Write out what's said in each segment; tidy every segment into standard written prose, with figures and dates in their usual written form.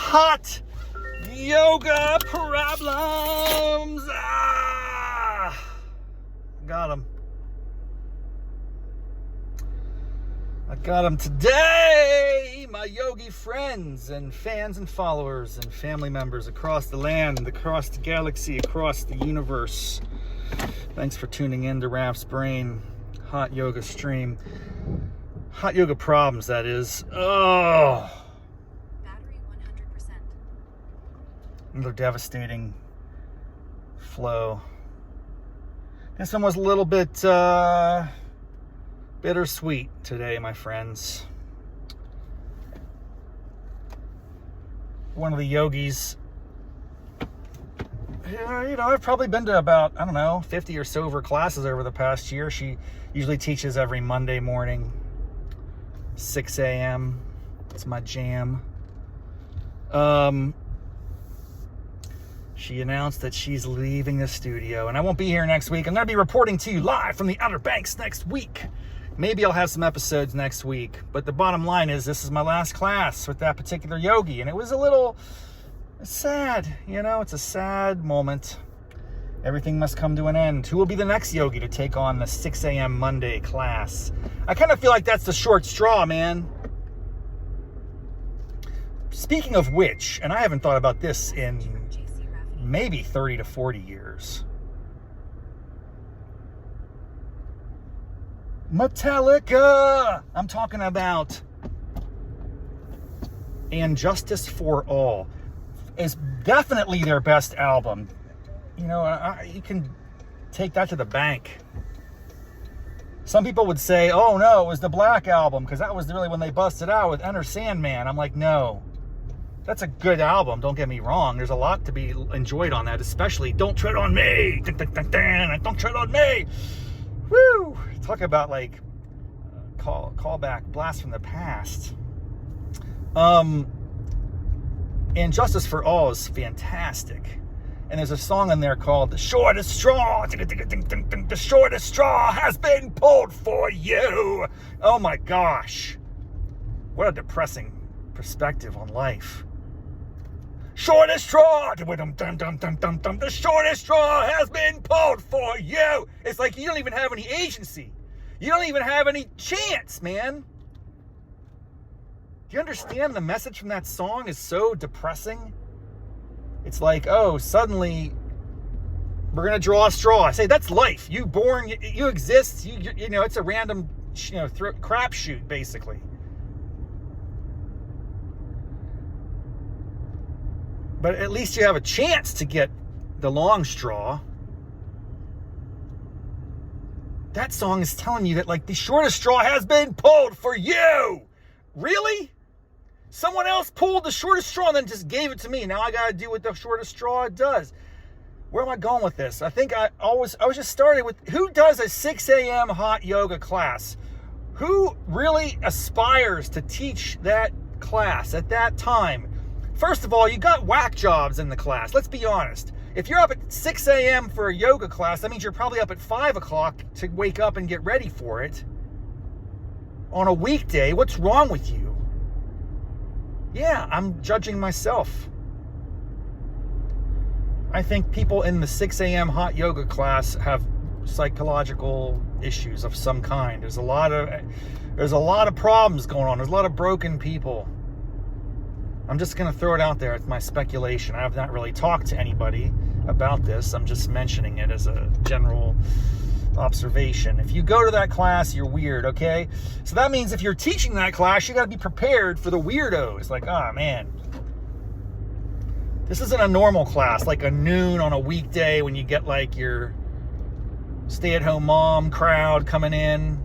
hot yoga problems. Got them. I got them today, my yogi friends and fans and followers and family members across the land, across the galaxy, across the universe. Thanks for tuning in to Raff's Brain Hot Yoga Stream. Hot yoga problems, that is. Oh. Battery 100%. Another devastating flow. This one was a little bit bittersweet today, my friends. One of the yogis, I've probably been to about, 50 or so of her classes over the past year. She usually teaches every Monday morning, 6 a.m. It's my jam. She announced that she's leaving the studio, and I won't be here next week. I'm going to be reporting to you live from the Outer Banks next week. Maybe I'll have some episodes next week, but the bottom line is this is my last class with that particular yogi, and it was a little sad. It's a sad moment. Everything must come to an end. Who will be the next yogi to take on the 6 a.m. Monday class? I kind of feel like that's the short straw, man. Speaking of which, and I haven't thought about this in maybe 30 to 40 years. Metallica! I'm talking about And Justice for All. Is definitely their best album. You can take that to the bank. Some people would say, oh no, it was the Black Album, because that was really when they busted out with Enter Sandman. I'm like, no. That's a good album, don't get me wrong. There's a lot to be enjoyed on that, especially Don't Tread on Me. Don't tread on me. Woo! Talk about callback, blast from the past. And Justice for All is fantastic. And there's a song in there called The Shortest Straw. The shortest straw has been pulled for you. Oh my gosh. What a depressing perspective on life. Shortest straw. The shortest straw has been pulled for you. It's like you don't even have any agency. You don't even have any chance, man. Do you understand the message from that song is so depressing? It's like, oh, suddenly we're going to draw a straw. I say, that's life. You born, you exist. It's a random, crapshoot, basically. But at least you have a chance to get the long straw. That song is telling you that, the shortest straw has been pulled for you. Really? Someone else pulled the shortest straw and then just gave it to me. Now I got to do what the shortest straw does. Where am I going with this? I think I was just starting with, who does a 6 a.m. hot yoga class? Who really aspires to teach that class at that time? First of all, you got whack jobs in the class. Let's be honest. If you're up at 6 a.m. for a yoga class, that means you're probably up at 5 o'clock to wake up and get ready for it. On a weekday, what's wrong with you? Yeah, I'm judging myself. I think people in the 6 a.m. hot yoga class have psychological issues of some kind. There's a lot of problems going on. There's a lot of broken people. I'm just going to throw it out there. It's my speculation. I have not really talked to anybody about this. I'm just mentioning it as a general observation. If you go to that class, you're weird, okay? So that means if you're teaching that class, you got to be prepared for the weirdos. Oh man, this isn't a normal class, like a noon on a weekday when you get your stay-at-home mom crowd coming in,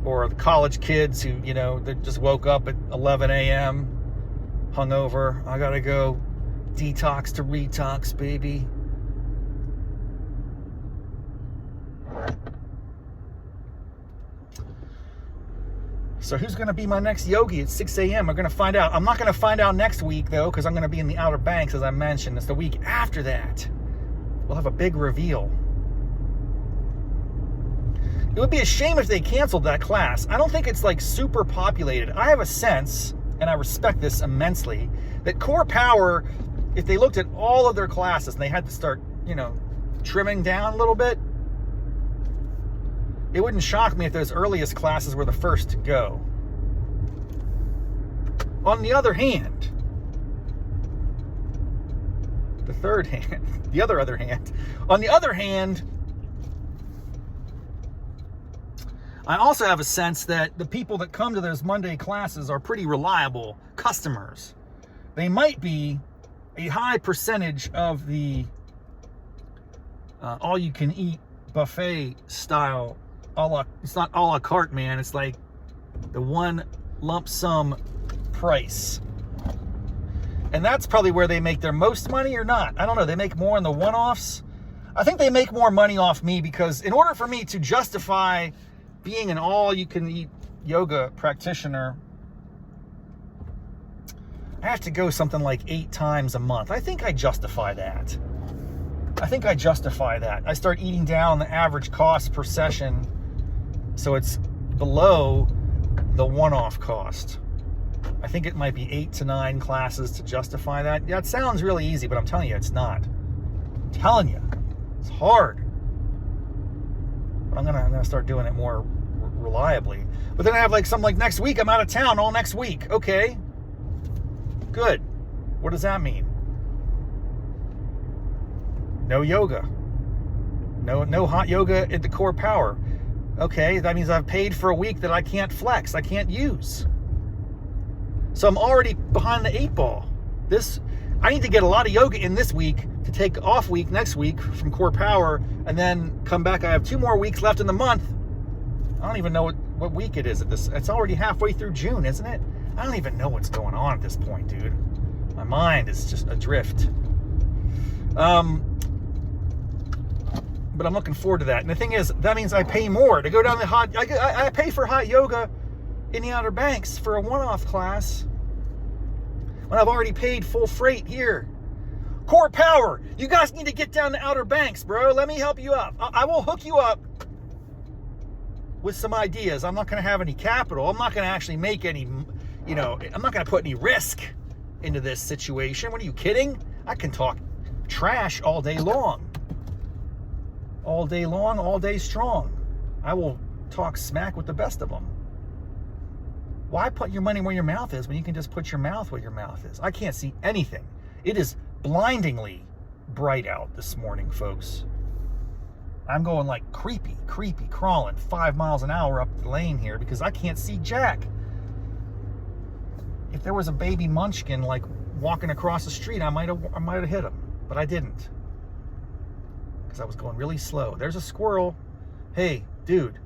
or the college kids who, they just woke up at 11 a.m. hungover. I gotta go detox to retox, baby. So who's going to be my next yogi at 6 a.m.? We're going to find out. I'm not going to find out next week, though, because I'm going to be in the Outer Banks, as I mentioned. It's the week after that. We'll have a big reveal. It would be a shame if they canceled that class. I don't think it's like super populated. I have a sense, and I respect this immensely, that Core Power, if they looked at all of their classes and they had to start, trimming down a little bit, it wouldn't shock me if those earliest classes were the first to go. On the other hand, on the other hand, I also have a sense that the people that come to those Monday classes are pretty reliable customers. They might be a high percentage of the all-you-can-eat buffet style. It's not a la carte, man. It's like the one lump sum price. And that's probably where they make their most money, or not. I don't know. They make more in the one-offs. I think they make more money off me, because in order for me to justify being an all-you-can-eat yoga practitioner, I have to go something like 8 times a month. I think I justify that. I start eating down the average cost per session, so it's below the one-off cost. I think it might be 8 to 9 classes to justify that. Yeah, it sounds really easy, but I'm telling you, it's not. I'm telling you, it's hard. But I'm gonna start doing it more reliably. But then I have something like next week, I'm out of town all next week. Okay, good. What does that mean? No yoga. No hot yoga at the Core Power. Okay, that means I've paid for a week that I can't flex, I can't use. So I'm already behind the 8 ball. I need to get a lot of yoga in this week to take off week next week from Core Power, and then come back. I have 2 more weeks left in the month. I don't even know what week it is at this. It's already halfway through June, isn't it? I don't even know what's going on at this point, dude. My mind is just adrift. But I'm looking forward to that. And the thing is, that means I pay more to go down the hot. I pay for hot yoga in the Outer Banks for a one-off class when I've already paid full freight here. Core Power, you guys need to get down the Outer Banks, bro. Let me help you up. I will hook you up with some ideas. I'm not going to have any capital. I'm not going to actually make any, I'm not going to put any risk into this situation. What are you kidding? I can talk trash all day long. All day long, all day strong. I will talk smack with the best of them. Why put your money where your mouth is when you can just put your mouth where your mouth is? I can't see anything. It is blindingly bright out this morning, folks. I'm going like creepy, crawling 5 miles an hour up the lane here because I can't see jack. If there was a baby munchkin like walking across the street, I might have hit him, but I didn't because I was going really slow. There's a squirrel. Hey, dude,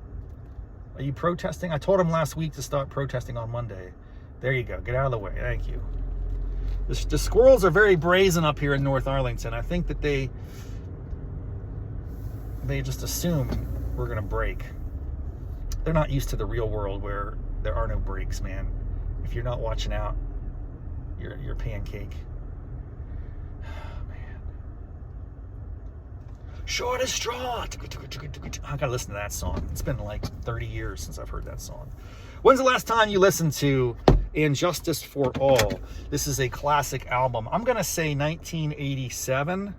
are you protesting? I told him last week to stop protesting on Monday. There you go. Get out of the way. Thank you. The squirrels are very brazen up here in North Arlington. I think that they just assume we're going to break. They're not used to the real world where there are no breaks, man. If you're not watching out, you're a pancake. Man. Shortest straw. I gotta listen to that song. It's been like 30 years since I've heard that song. When's the last time you listened to Injustice for All? This is a classic album. I'm gonna say 1987.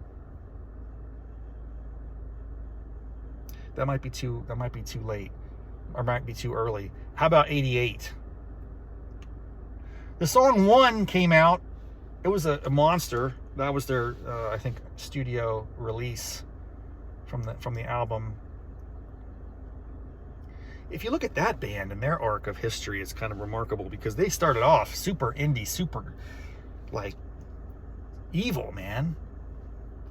That might be too late, or might be too early. How about 88? The song One came out. It was a monster. That was their I think studio release from the album. If you look at that band and their arc of history, it's kind of remarkable because they started off super indie, super like evil, man.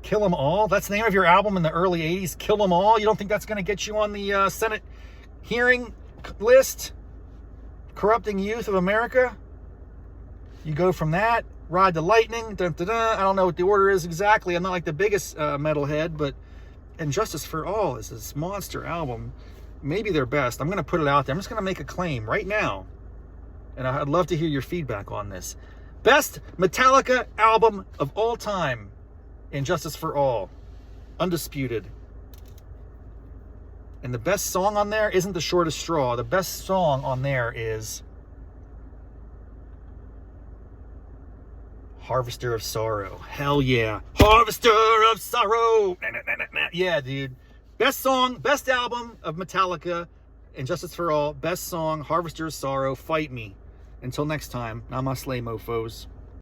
Kill 'Em All. That's the name of your album in the early 80s. Kill 'Em All. You don't think that's going to get you on the Senate hearing list? Corrupting Youth of America. You go from that, Ride the Lightning. Dun, dun, dun. I don't know what the order is exactly. I'm not like the biggest metalhead, but Injustice for All is this monster album. Maybe their best. I'm going to put it out there. I'm just going to make a claim right now. And I'd love to hear your feedback on this. Best Metallica album of all time. Injustice for All. Undisputed. And the best song on there isn't The Shortest Straw. The best song on there is Harvester of Sorrow. Hell yeah. Harvester of Sorrow. Yeah, dude. Best song, best album of Metallica, and Justice for All. Best song, Harvester of Sorrow. Fight me. Until next time, namaste, mofos.